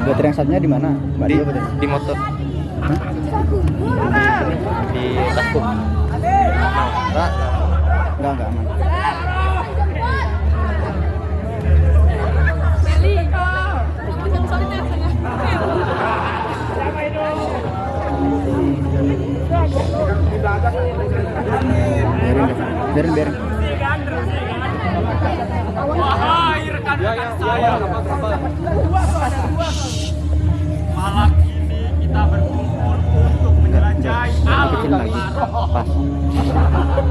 Baterai yang satunya di mana? Di motor. Di tasku. Enggak aman. Biarin. Wahai rekan-rekan saya, malam ini kita berkumpul untuk menjelajahi alam Pas.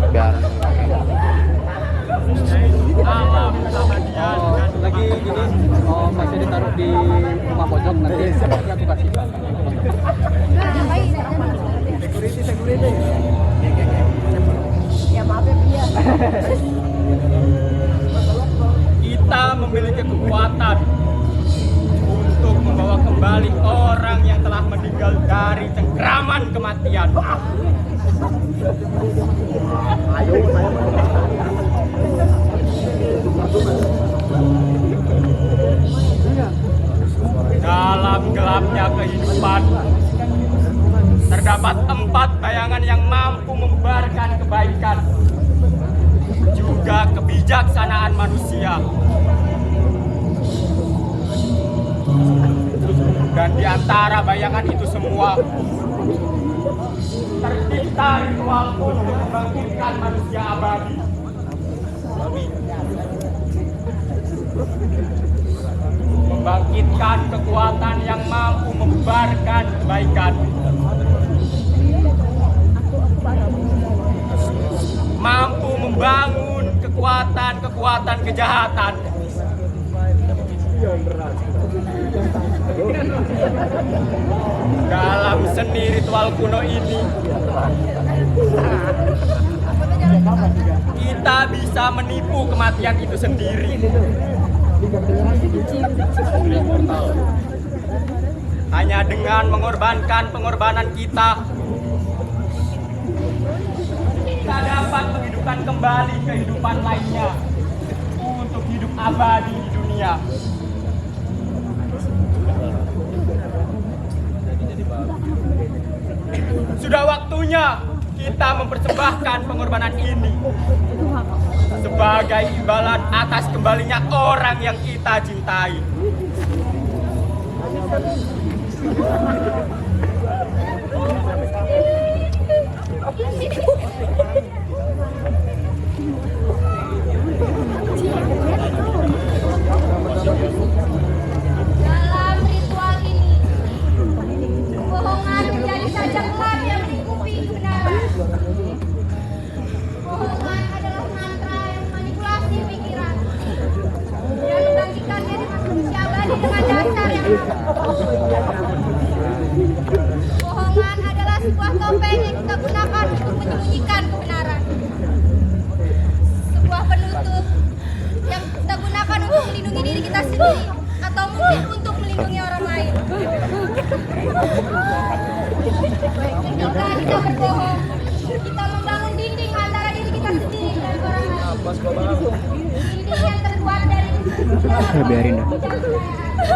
Biar alam abadian dan lagi gini, masih ditaruh di rumah pojok nanti aku kasih. Security. Ya maaf ya Pia. kita memiliki kekuatan untuk membawa kembali orang yang telah meninggal dari cengkraman kematian. Dalam gelapnya kehidupan terdapat 4 bayangan yang mampu membarkan kebaikan, juga kebijaksanaan manusia. Dan di antara bayangan itu semua tercipta ritual untuk membangkitkan manusia abadi. Membangkitkan kekuatan yang mampu membarkan kebaikan, mampu membangun kekuatan kejahatan. Dalam seni ritual kuno ini, kita bisa menipu kematian itu sendiri. Hanya dengan mengorbankan pengorbanan kita dapat menghidupkan kembali kehidupan lainnya untuk hidup abadi di dunia. Sudah waktunya kita mempersembahkan pengorbanan ini sebagai imbalan atas kembalinya orang yang kita cintai. Dalam ritual ini, kebohongan menjadi sajak gelap yang melingkupi kebenaran. Kebohongan adalah mantra yang memanipulasi pikiran dan membangkitkannya dengan manusia abadi dengan dasar yang kebohongan adalah sebuah topeng yang kita gunakan untuk menyembunyikan kebenaran. Sebuah penutup yang kita gunakan untuk melindungi diri kita sendiri atau mungkin untuk melindungi orang lain. Ketika kita berbohong, kita membangun dinding antara diri kita sendiri dan orang lain. Dinding yang terbuat dari Biarin dah.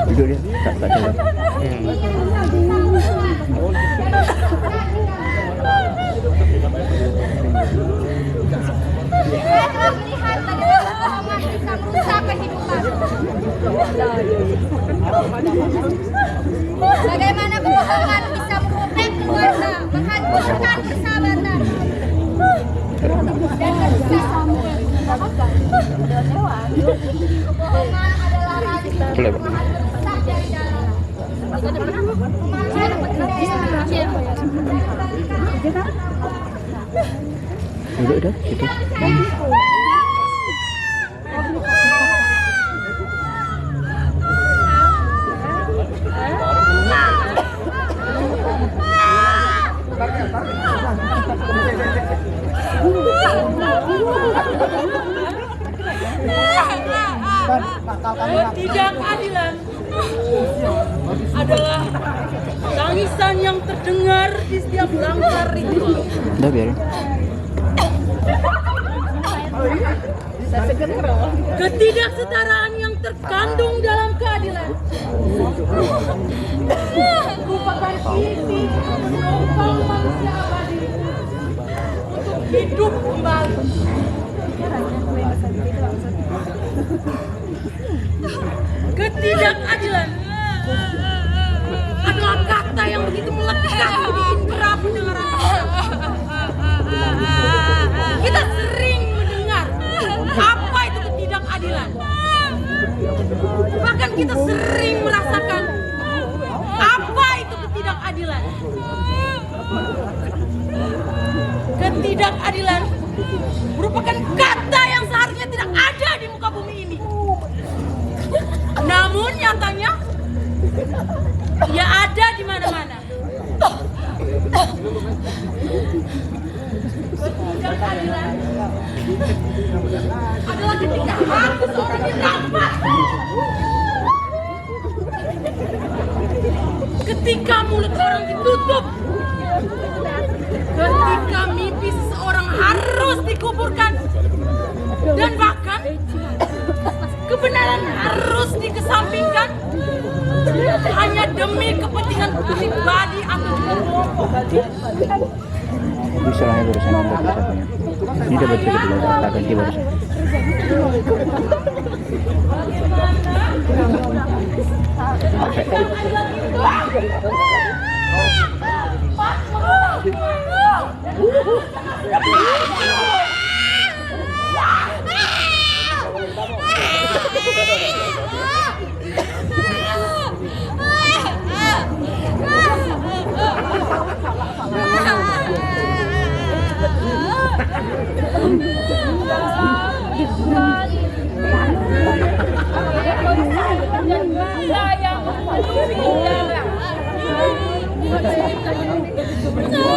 Duduk dia. Tak jalan. Saya telah melihat bagaimana kebohongan bisa merusak kehidupan. Bagaimana kebohongan bisa merobek keluarga, menghancurkan persahabatan, dan merusak. Kebohongan adalah racun yang merusak dari dalam. Duduk dah situ. ketidakadilan adalah tangisan yang terdengar di setiap langkah ritual. Udah biarin. Ketidaksetaraan yang terkandung dalam keadilan merupakan inti penopang manusia abadi untuk hidup kembali. Ketidakadilan adalah kata yang begitu melekat di indera pendengaran kita. Kita sering mendengar apa itu ketidakadilan. Bahkan kita sering merasakan apa itu ketidakadilan. Ketidakadilan merupakan kata yang seharusnya tidak ada di muka bumi ini. Namun nyatanya ia ada di mana-mana. Ketidakadilan adalah ketika hati seorang dirampas. Ketika mulut orang ditutup. Ketika mimpi seseorang harus dikuburkan. Dan bahkan kebenaran harus dikesampingkan hanya demi kepentingan pribadi atau kelompok. Bisa lah ya barusan untuk satunya. Ini udah baca kedua, tak ganti barusan.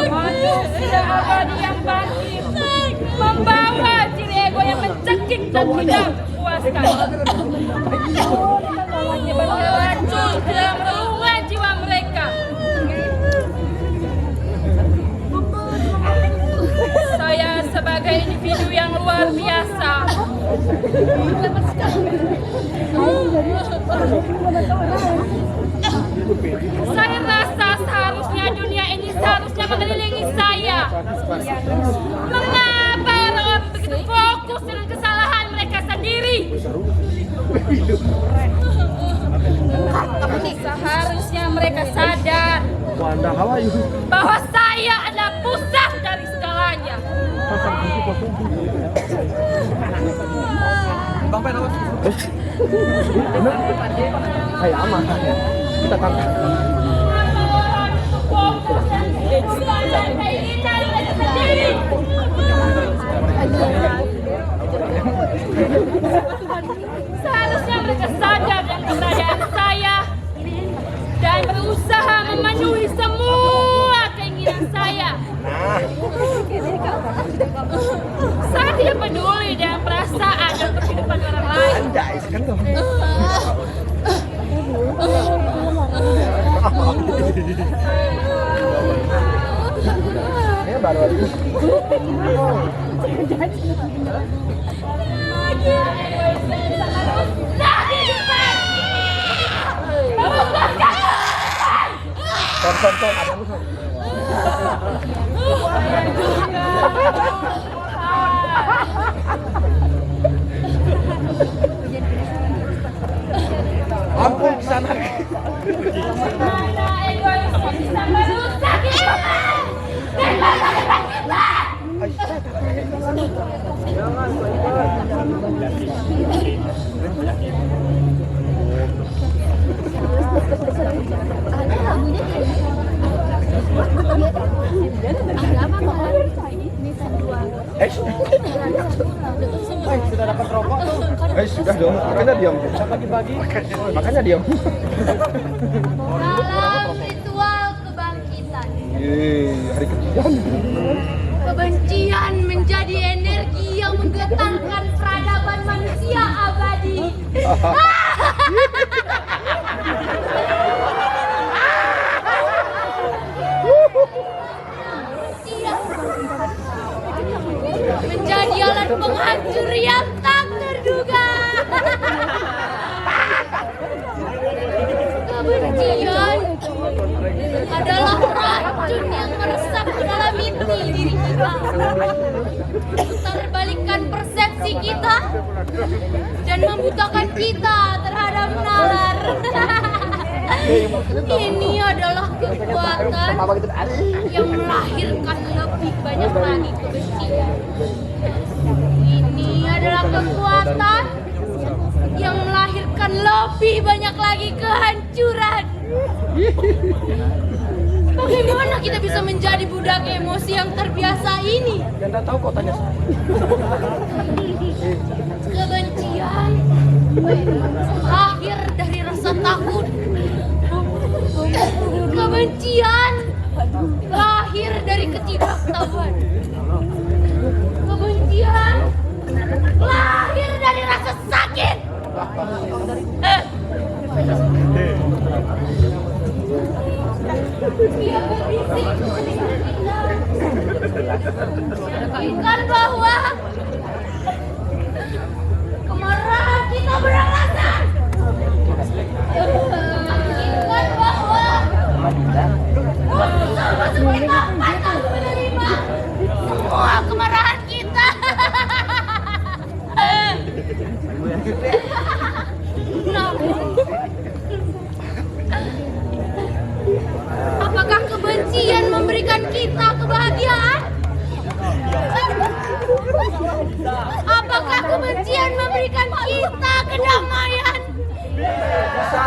Manusia abadi yang bangkit membawa ciri ego yang mencekik dan tidak puaskan. Beracun dalam relungan jiwa mereka. Saya sebagai individu yang luar biasa saya rasa seharusnya dunia ini seharusnya mengelilingi saya. Mengapa orang begitu fokus dengan kesalahan mereka sendiri? Seharusnya mereka sadar bahwa saya adalah pusat dari segalanya. Kita tangkap. Seharusnya mereka sadar dengan keberadaan saya dan berusaha memenuhi semua keinginan saya. Saya tidak peduli dengan perasaan dan kehidupan orang lain. Ampun sana. Mana egoisme bisa merusak iman dan masa depan kita. Sudah dapat rokok tuh? Sudah dong. Makanya diam. Makanya diam. Dalam ritual kebangkitan, Hari kejian. kebencian menjadi energi yang menggetarkan peradaban manusia abadi. Menjadi alat penghancur yang tak terduga. Kebencian adalah racun yang meresap ke dalam inti diri kita. Memutarbalikkan persepsi kita dan membutakan kita terhadap nalar. Ini adalah kekuatan yang melahirkan lebih banyak lagi kebencian. Ini adalah kekuatan yang melahirkan lebih banyak lagi kehancuran. Bagaimana kita bisa menjadi budak emosi yang terbiasa ini? Yang tak tahu kok tanya saya. Kebencian lahir dari rasa takut. Kebencian lahir dari ketidaktahuan. Kebencian lahir dari rasa sakit. Dia berisik katakan bahwa kemarahan kita beralasan. Katakan bahwa sama seperti pantas menerima semua kemarahan kita. Namun, apakah kebencian memberikan kita kebahagiaan? Apakah kebencian memberikan kita kedamaian?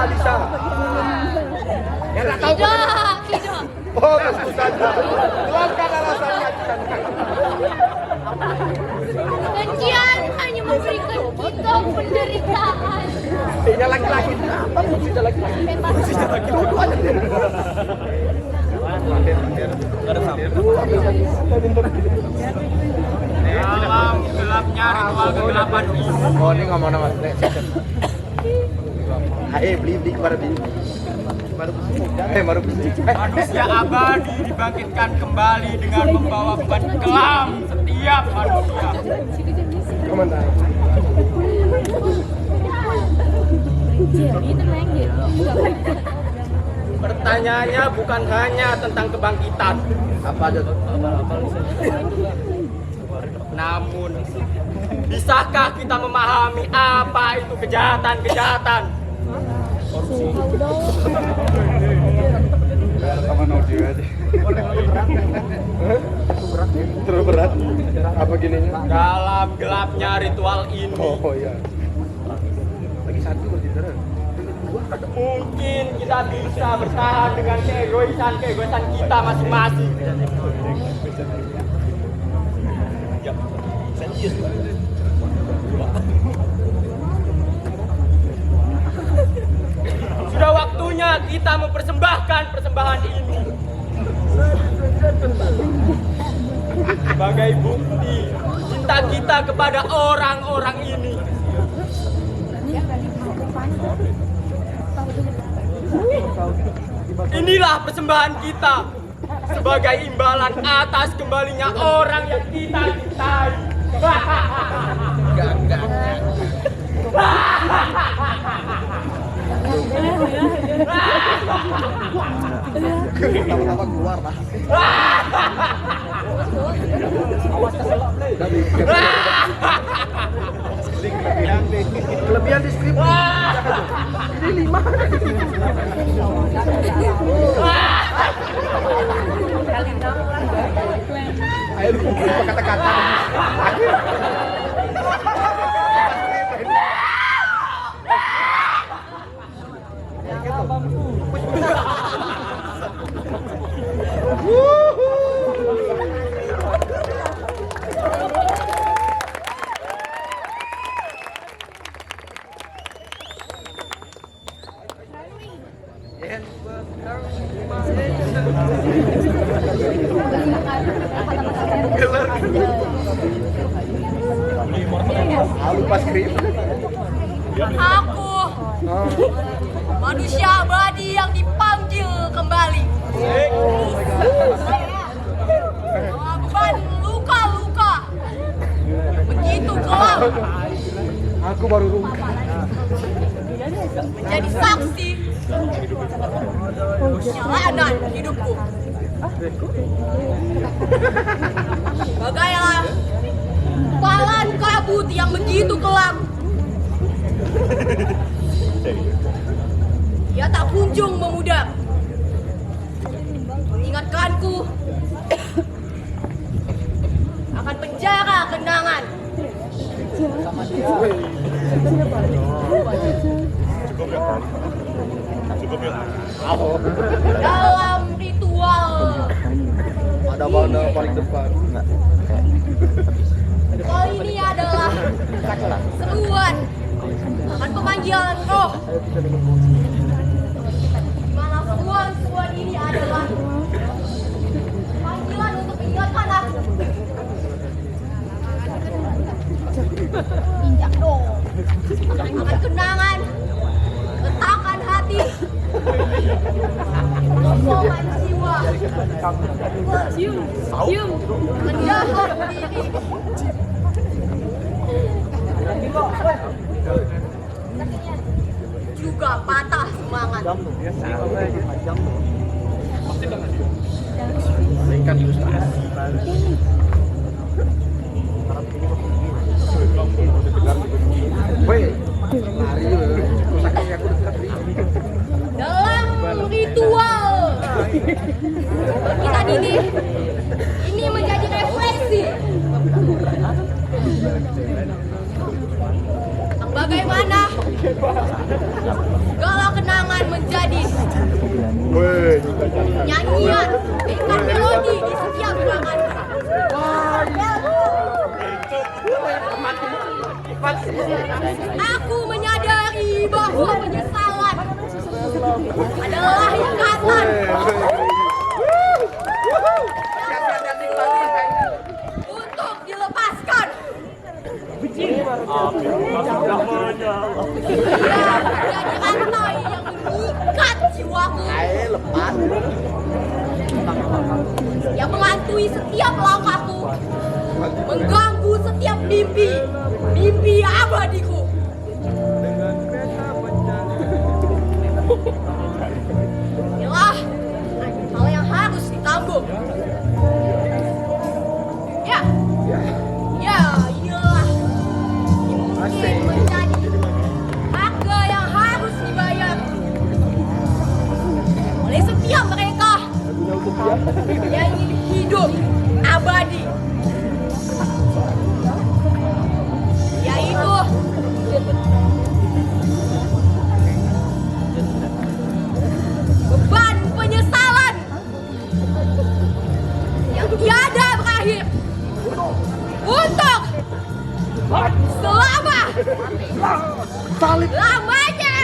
Bisa. Yang tak tahu. Tidak. Oh, saja. Keluarkan alasannya. Kebencian hanya memberikan kita penderitaan. Ini laki-laki. Apa fungsinya laki-laki? Fungsinya laki-laki. Dalam gelapnya ritual kegelapan ini, Oh, ini ngomong nama. Beli kemarin beli. Baru manusia abadi dibangkitkan kembali dengan membawa beban kelam setiap manusia. komentar. Pertanyaannya bukan hanya tentang kebangkitan, Apa aja tuh? namun bisakah kita memahami apa itu kejahatan-kejahatan? Terlalu berat. Apa gininya? Dalam gelapnya ritual ini, Oh iya. Lagi satu kok tidak. mungkin kita bisa bertahan dengan keegoisan kita masing-masing. Sudah waktunya kita mempersembahkan persembahan ini sebagai bukti cinta kita kepada orang-orang ini. Inilah persembahan kita sebagai imbalan atas kembalinya orang yang kita cintai. Kenapa keluar lah? Kelebihan di skrip. Ini 5. Ayo lupa kata-kata. Lupa skrip. Aku Manusia abadi yang dipanggil kembali. Beban luka-luka begitu kelam. Aku baru Menjadi saksi perjalanan hidupku. Bagailah palan kabut yang begitu kelam. Ia tak kunjung memudar. Mengingatkanku akan penjara kenangan. Dalam ritual ada mana paling depan. kali ini adalah seruan akan pemanggilan roh. Di mana seruan ini adalah panggilan untuk mengingatkan aku. Injak dong. Akan kenangan, retakan hati, kosongan jiwa, mendalam diri. Juga patah semangat. Dalam ritual kita ini menjadi refleksi tentang bagaimana segala kenangan menjadi nyanyian ikan melodi di setiap ruangan. Aku menyadari bahwa penyesalan adalah ikatan untuk dilepaskan. Ia menjadi rantai yang mengikat jiwaku, yang menghantui setiap langkahku, mengganggu setiap mimpi abadiku. Inilah hal yang harus ditanggung. Inilah mungkin menjadi harga yang harus dibayar oleh setiap mereka yang ingin hidup abadi, yaitu beban penyesalan yang tiada berakhir untuk lamanya.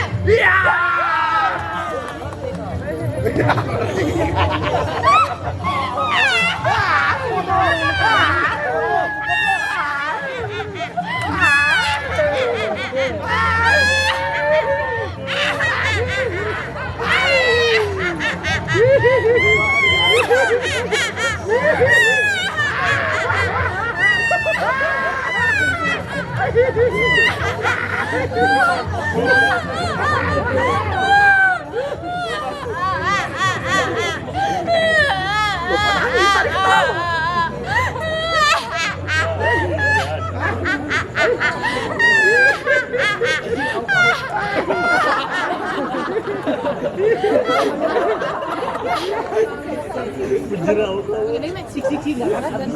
Ini sik-sik enggak kan?